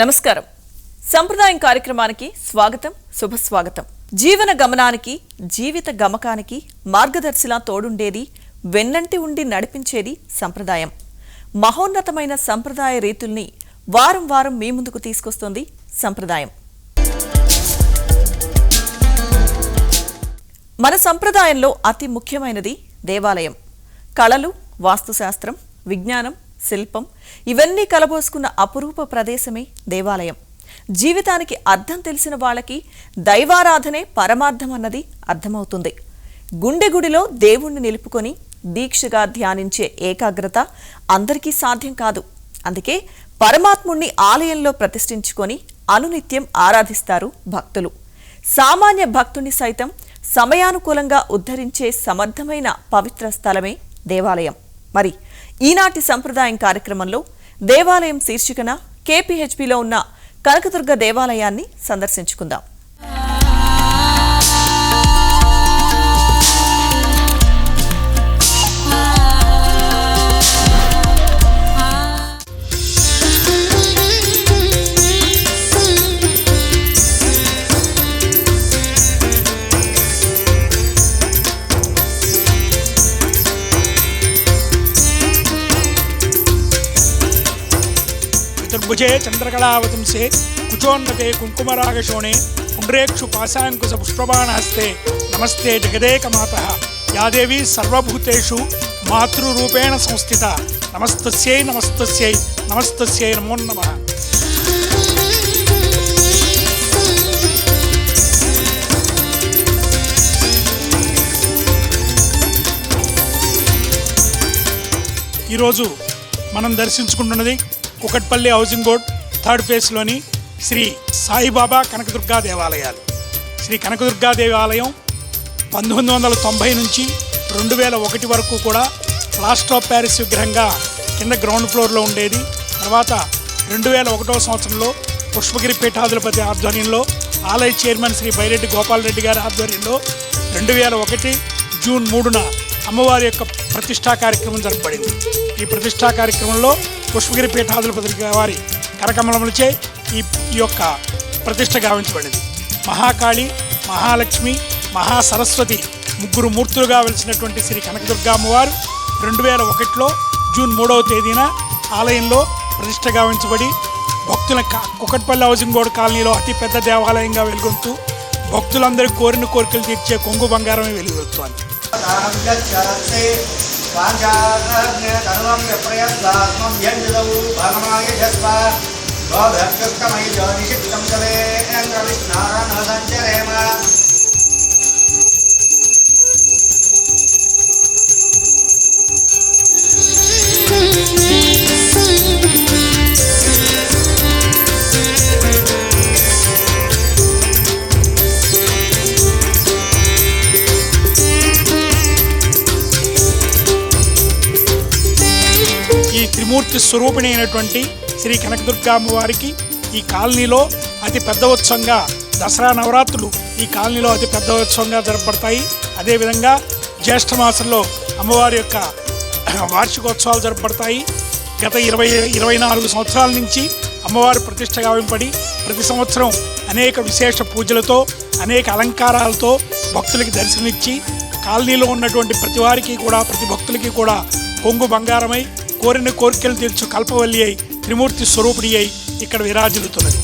నమస్కారం. సంప్రదాయం కార్యక్రమానికి స్వాగతం, శుభస్వాగతం. జీవన గమనానికి, జీవిత గమకానికి మార్గదర్శిలా తోడుండేది, వెన్నంటి ఉండి నడిపించేది సంప్రదాయం. మహోన్నతమైన సంప్రదాయ రీతుల్ని వారం వారం మీ ముందుకు తీసుకొస్తుంది సంప్రదాయం. మన సంప్రదాయంలో అతి ముఖ్యమైనది దేవాలయం. కళలు, వాస్తుశాస్త్రం, విజ్ఞానం, శిల్పం ఇవన్నీ కలబోసుకున్న అపురూప ప్రదేశమే దేవాలయం. జీవితానికి అర్థం తెలిసిన వాళ్ళకి దైవారాధనే పరమార్థం అన్నది అర్థమవుతుంది. గుండె గుడిలో దేవుణ్ణి నిలుపుకొని దీక్షగా ధ్యానించే ఏకాగ్రత అందరికీ సాధ్యం కాదు. అందుకే పరమాత్ముణ్ణి ఆలయంలో ప్రతిష్ఠించుకొని అనునిత్యం ఆరాధిస్తారు భక్తులు. సామాన్య భక్తుని సైతం సమయానుకూలంగా ఉద్ధరించే సమర్థమైన పవిత్ర స్థలమే దేవాలయం. మరి ఈనాటి సంప్రదాయం కార్యక్రమంలో దేవాలయం శీర్షికన KPHPలో ఉన్న కనకదుర్గ దేవాలయాన్ని సందర్శించుకుందాం. चतुर्भुजे चंद्रकलावतंसे कुचोन्नते कुंकुमरागशोणे पुण्ड्रेक्षु पाशांकुश पुष्पबाणहस्ते नमस्ते जगदेकमातः या देवी सर्वभूतेषु मातृरूपेण संस्थिता नमस्तस्यै नमस्तस्यै नमस्तस्यै नमो नमः. ఈరోజు మనం దర్శించుకుంటున్నది కుకట్పల్లి హౌసింగ్ బోర్డ్ 3rd ఫేజ్లోని శ్రీ సాయిబాబా కనకదుర్గా దేవాలయాలు. శ్రీ కనకదుర్గా దేవాలయం 1990 నుంచి 2001 వరకు కూడా ప్లాస్టర్ ఆఫ్ ప్యారిస్ విగ్రహంగా కింద గ్రౌండ్ ఫ్లోర్లో ఉండేది. తర్వాత 2001వ సంవత్సరంలో పుష్పగిరి పీఠాధిపతి ఆధ్వర్యంలో ఆలయ చైర్మన్ శ్రీ బైరెడ్డి గోపాలరెడ్డి గారి ఆధ్వర్యంలో 2001 జూన్ 3న అమ్మవారి యొక్క ప్రతిష్టా కార్యక్రమం జరపబడింది. ఈ ప్రతిష్టా కార్యక్రమంలో పుష్పగిరి పీఠాధిపతి వారి కరకమలములచే ఈ యొక్క ప్రతిష్ట గావించబడింది. మహాకాళి, మహాలక్ష్మి, మహాసరస్వతి ముగ్గురు మూర్తులుగా వెలిసినటువంటి శ్రీ కనకదుర్గా అమ్మవారు 2001లో జూన్ 3వ తేదీన ఆలయంలో ప్రతిష్ట గావించబడి భక్తుల కుకట్పల్లి హౌసింగ్ బోర్డు కాలనీలో అతిపెద్ద దేవాలయంగా వెలుగొందుతూ భక్తులందరూ కోరిన కోరికలు తీర్చే కొంగు బంగారమే వెలుగొస్తుంది. త్రిమూర్తి స్వరూపిణి అయినటువంటి శ్రీ కనకదుర్గా అమ్మవారికి ఈ కాలనీలో అతి పెద్ద ఉత్సవంగా దసరా నవరాత్రులు ఈ కాలనీలో అతి పెద్ద ఉత్సవంగా జరపబడతాయి. అదేవిధంగా జ్యేష్ఠ మాసంలో అమ్మవారి యొక్క వార్షికోత్సవాలు జరపబడతాయి. గత 24 సంవత్సరాల నుంచి అమ్మవారి ప్రతిష్ట గావింపడి ప్రతి సంవత్సరం అనేక విశేష పూజలతో అనేక అలంకారాలతో భక్తులకి దర్శనమిచ్చి కాలనీలో ఉన్నటువంటి ప్రతి వారికి కూడా ప్రతి భక్తులకి కూడా కొంగు బంగారమై కోరిన కోరికలు తీర్చు కల్పవల్లి అయి త్రిమూర్తి స్వరూపిణి అయి ఇక్కడ విరాజిల్లుతున్నది.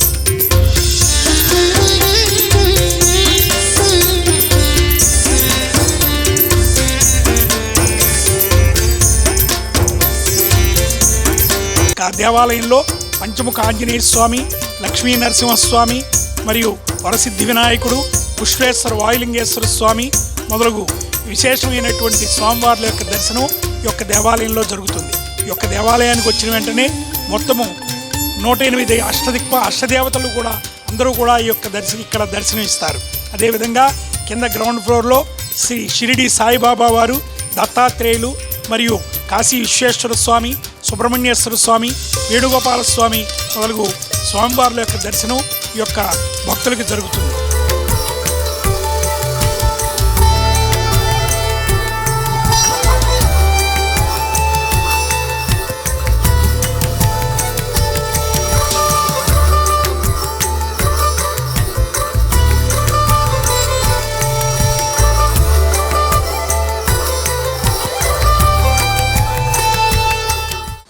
దేవాలయంలో పంచముఖ ఆంజనేయ స్వామి, లక్ష్మీ నరసింహస్వామి మరియు వరసిద్ధి వినాయకుడు, పుష్పేశ్వర వాయులింగేశ్వర స్వామి మొదలగు విశేషమైనటువంటి స్వామివార్ల యొక్క దర్శనం ఈ యొక్క దేవాలయంలో జరుగుతుంది. ఈ యొక్క దేవాలయానికి వచ్చిన వెంటనే మొత్తము 108 అష్టదేవతలు కూడా అందరూ కూడా ఈ యొక్క ఇక్కడ దర్శనం ఇస్తారు. అదేవిధంగా కింద గ్రౌండ్ ఫ్లోర్లో శ్రీ షిరిడి సాయిబాబా వారు, దత్తాత్రేయులు మరియు కాశీ విశ్వేశ్వర స్వామి, సుబ్రహ్మణ్యేశ్వర స్వామి, వేణుగోపాల స్వామి మొదలగు స్వామివార్ల యొక్క దర్శనం ఈ యొక్క భక్తులకు జరుగుతుంది.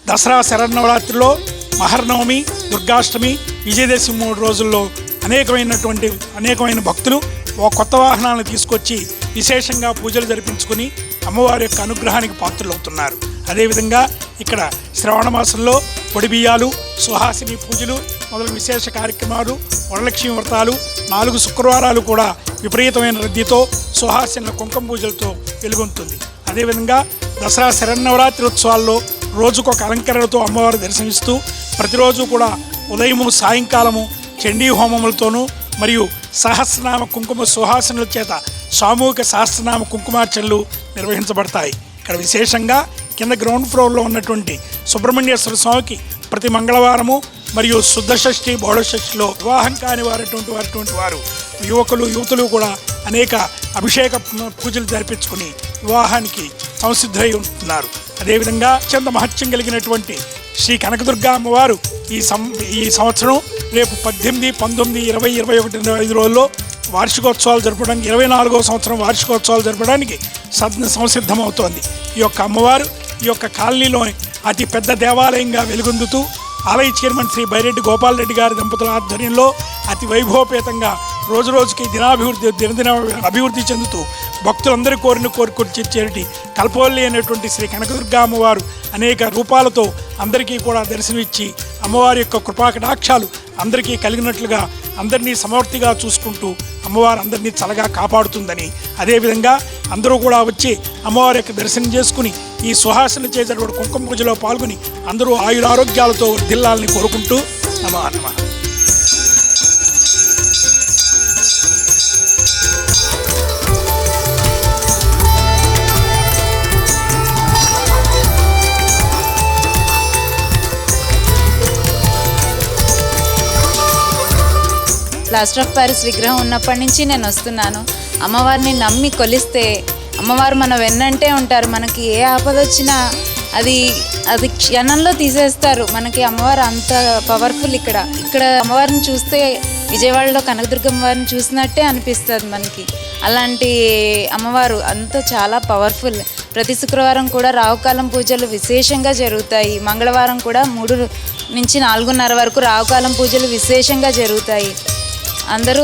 దసరా శరన్నవరాత్రిలో మహర్నవమి, దుర్గాష్టమి, విజయదశమి 3 రోజుల్లో అనేకమైన భక్తులు కొత్త వాహనాలను తీసుకొచ్చి విశేషంగా పూజలు జరిపించుకుని అమ్మవారి యొక్క అనుగ్రహానికి పాత్రులవుతున్నారు. అదేవిధంగా ఇక్కడ శ్రావణ మాసంలో పొడిబియ్యాలు, సుహాసిని పూజలు మొదలగు విశేష కార్యక్రమాలు, వరలక్ష్మి వ్రతాలు, 4 శుక్రవారాలు కూడా విపరీతమైన రద్దీతో సుహాసినుల కుంకుమ పూజలతో వెలుగొందుతుంది. అదేవిధంగా దసరా శరన్నవరాత్రి ఉత్సవాల్లో రోజుకొక అలంకరణతో అమ్మవారు దర్శనమిస్తూ ప్రతిరోజు కూడా ఉదయము సాయంకాలము చండీ హోమములతోనూ మరియు సహస్రనామ కుంకుమ సుహాసనుల చేత సామూహిక సహస్రనామ కుంకుమార్చనలు నిర్వహించబడతాయి. ఇక్కడ విశేషంగా కింద గ్రౌండ్ ఫ్లోర్లో ఉన్నటువంటి సుబ్రహ్మణ్యేశ్వర స్వామికి ప్రతి మంగళవారము మరియు శుద్ధ షష్ఠి, బహుళ షష్ఠిలో వివాహం కాని వారు యువతులు కూడా అనేక అభిషేక పూజలు జరిపించుకుని వివాహానికి సంసిద్ధులై ఉంటున్నారు. అదేవిధంగా అత్యంత మహత్యం కలిగినటువంటి శ్రీ కనకదుర్గా అమ్మవారు ఈ సంవత్సరం రేపు 18, 19, 20, 21, 25 రోజుల్లో వార్షికోత్సవాలు జరపడానికి 24వ సంవత్సరం వార్షికోత్సవాలు జరపడానికి సంసిద్ధమవుతోంది. ఈ యొక్క అమ్మవారు ఈ యొక్క కాలనీలో అతి పెద్ద దేవాలయంగా వెలుగొందుతూ ఆలయ చైర్మన్ శ్రీ బైరెడ్డి గోపాల్ రెడ్డి గారి దంపతుల ఆధ్వర్యంలో అతి వైభవపేతంగా రోజురోజుకి దినదిన అభివృద్ధి చెందుతూ భక్తులందరి కోరికలు తీర్చేటి కల్పవల్లి అనేటువంటి శ్రీ కనకదుర్గా అమ్మవారు అనేక రూపాలతో అందరికీ కూడా దర్శనమిచ్చి అమ్మవారి యొక్క కృపాకటాక్షాలు అందరికీ కలిగినట్లుగా అందరినీ సమవర్తిగా చూసుకుంటూ అమ్మవారు అందరినీ చల్లగా కాపాడుతుందని, అదేవిధంగా అందరూ కూడా వచ్చి అమ్మవారి యొక్క దర్శనం చేసుకుని ఈ సుహాసన చేసేటువంటి కుంకుమ పూజలో పాల్గొని అందరూ ఆయురారోగ్యాలతో వర్ధిల్లాలని కోరుకుంటూ నమః నమః. ప్లాస్టర్ ఆఫ్ ప్యారిస్ విగ్రహం ఉన్నప్పటి నుంచి నేను వస్తున్నాను. అమ్మవారిని నమ్మి కొలిస్తే అమ్మవారు మన వెన్నంటే ఉంటారు. మనకి ఏ ఆపద వచ్చినా అది క్షణంలో తీసేస్తారు. మనకి అమ్మవారు అంత పవర్ఫుల్. ఇక్కడ అమ్మవారిని చూస్తే విజయవాడలో కనకదుర్గ అమ్మవారిని చూసినట్టే అనిపిస్తుంది మనకి. అలాంటి అమ్మవారు అంత చాలా పవర్ఫుల్. ప్రతి శుక్రవారం కూడా రావుకాలం పూజలు విశేషంగా జరుగుతాయి. మంగళవారం కూడా 3 నుంచి 4:30 వరకు రావుకాలం పూజలు విశేషంగా జరుగుతాయి. అందరూ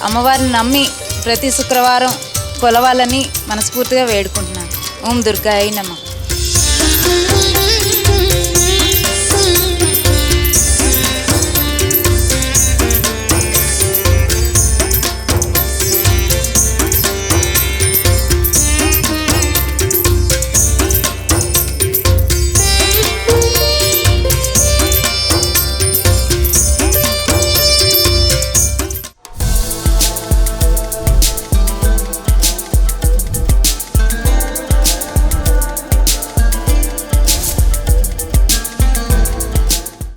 అమ్మవారిని నమ్మి ప్రతి శుక్రవారం కొలవాలని మనస్ఫూర్తిగా వేడుకుంటున్నాను. ఓం దుర్గాయ నమః.